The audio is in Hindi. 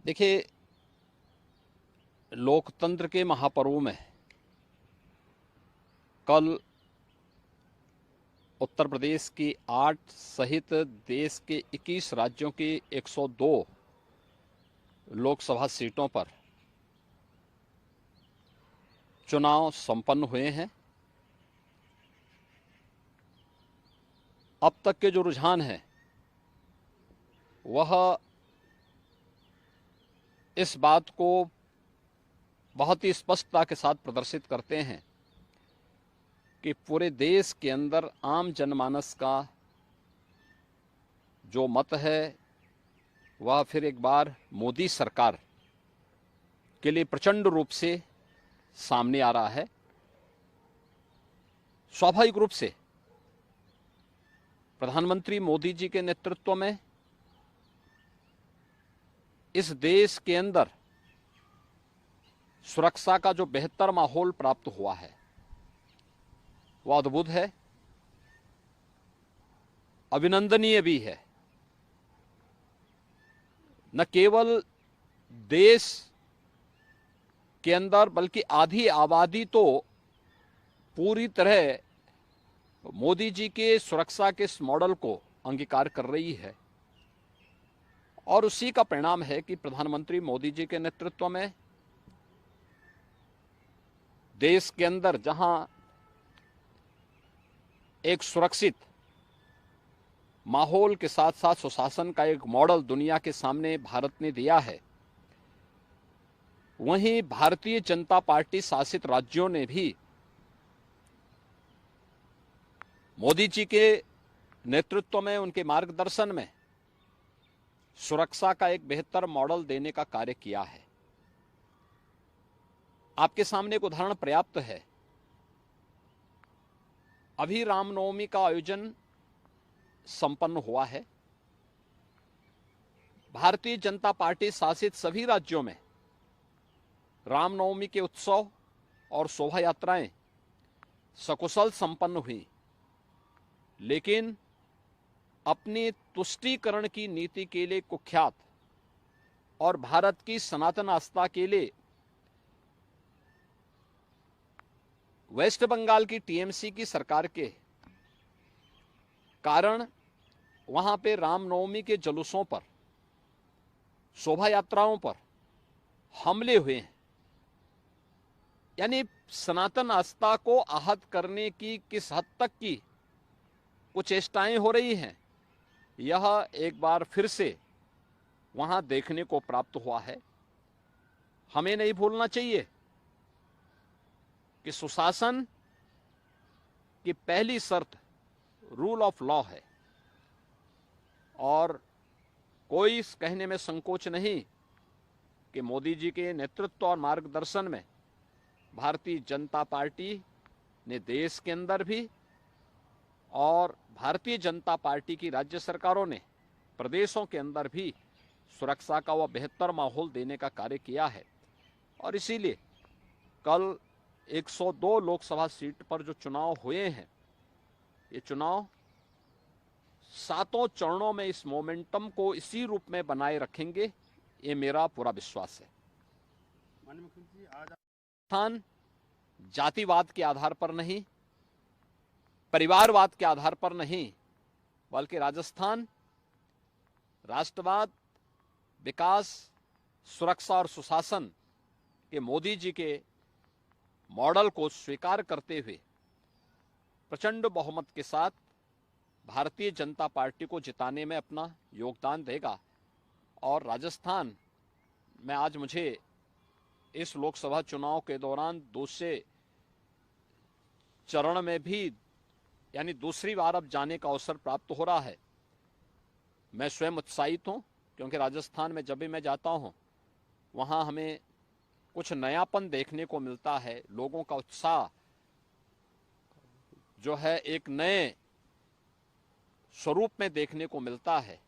देखिए, लोकतंत्र के महापर्व में कल उत्तर प्रदेश की 8 सहित देश के 21 राज्यों की 102 लोकसभा सीटों पर चुनाव संपन्न हुए हैं। अब तक के जो रुझान हैं वह इस बात को बहुत ही स्पष्टता के साथ प्रदर्शित करते हैं कि पूरे देश के अंदर आम जनमानस का जो मत है वह फिर एक बार मोदी सरकार के लिए प्रचंड रूप से सामने आ रहा है। स्वाभाविक रूप से प्रधानमंत्री मोदी जी के नेतृत्व में इस देश के अंदर सुरक्षा का जो बेहतर माहौल प्राप्त हुआ है वह अद्भुत है, अभिनंदनीय भी है। न केवल देश के अंदर बल्कि आधी आबादी तो पूरी तरह मोदी जी के सुरक्षा के इस मॉडल को अंगीकार कर रही है और उसी का परिणाम है कि प्रधानमंत्री मोदी जी के नेतृत्व में देश के अंदर जहां एक सुरक्षित माहौल के साथ साथ सुशासन का एक मॉडल दुनिया के सामने भारत ने दिया है, वहीं भारतीय जनता पार्टी शासित राज्यों ने भी मोदी जी के नेतृत्व में, उनके मार्गदर्शन में सुरक्षा का एक बेहतर मॉडल देने का कार्य किया है। आपके सामने एक उदाहरण पर्याप्त है। अभी रामनवमी का आयोजन संपन्न हुआ है। भारतीय जनता पार्टी शासित सभी राज्यों में रामनवमी के उत्सव और शोभा यात्राएं सकुशल संपन्न हुई, लेकिन अपनी तुष्टीकरण की नीति के लिए कुख्यात और भारत की सनातन आस्था के लिए वेस्ट बंगाल की टीएमसी की सरकार के कारण वहां पे रामनवमी के जुलूसों पर, शोभा यात्राओं पर हमले हुए हैं। यानी सनातन आस्था को आहत करने की किस हद तक की कुछ चेष्टाएं हो रही हैं, यह एक बार फिर से वहां देखने को प्राप्त हुआ है। हमें नहीं भूलना चाहिए कि सुशासन की पहली शर्त रूल ऑफ लॉ है और कोई इस कहने में संकोच नहीं कि मोदी जी के नेतृत्व और मार्गदर्शन में भारतीय जनता पार्टी ने देश के अंदर भी और भारतीय जनता पार्टी की राज्य सरकारों ने प्रदेशों के अंदर भी सुरक्षा का वह बेहतर माहौल देने का कार्य किया है। और इसीलिए कल 102 लोकसभा सीट पर जो चुनाव हुए हैं, ये चुनाव 7 चरणों में इस मोमेंटम को इसी रूप में बनाए रखेंगे, ये मेरा पूरा विश्वास है। माननीय मुख्यमंत्री जी, आज राजस्थान जातिवाद के आधार पर नहीं, परिवारवाद के आधार पर नहीं, बल्कि राजस्थान राष्ट्रवाद, विकास, सुरक्षा और सुशासन के मोदी जी के मॉडल को स्वीकार करते हुए प्रचंड बहुमत के साथ भारतीय जनता पार्टी को जिताने में अपना योगदान देगा। और राजस्थान में आज मुझे इस लोकसभा चुनाव के दौरान दूसरे चरण में भी यानी दूसरी बार अब जाने का अवसर प्राप्त हो रहा है। मैं स्वयं उत्साहित हूं, क्योंकि राजस्थान में जब भी मैं जाता हूं वहां हमें कुछ नयापन देखने को मिलता है। लोगों का उत्साह जो है एक नए स्वरूप में देखने को मिलता है।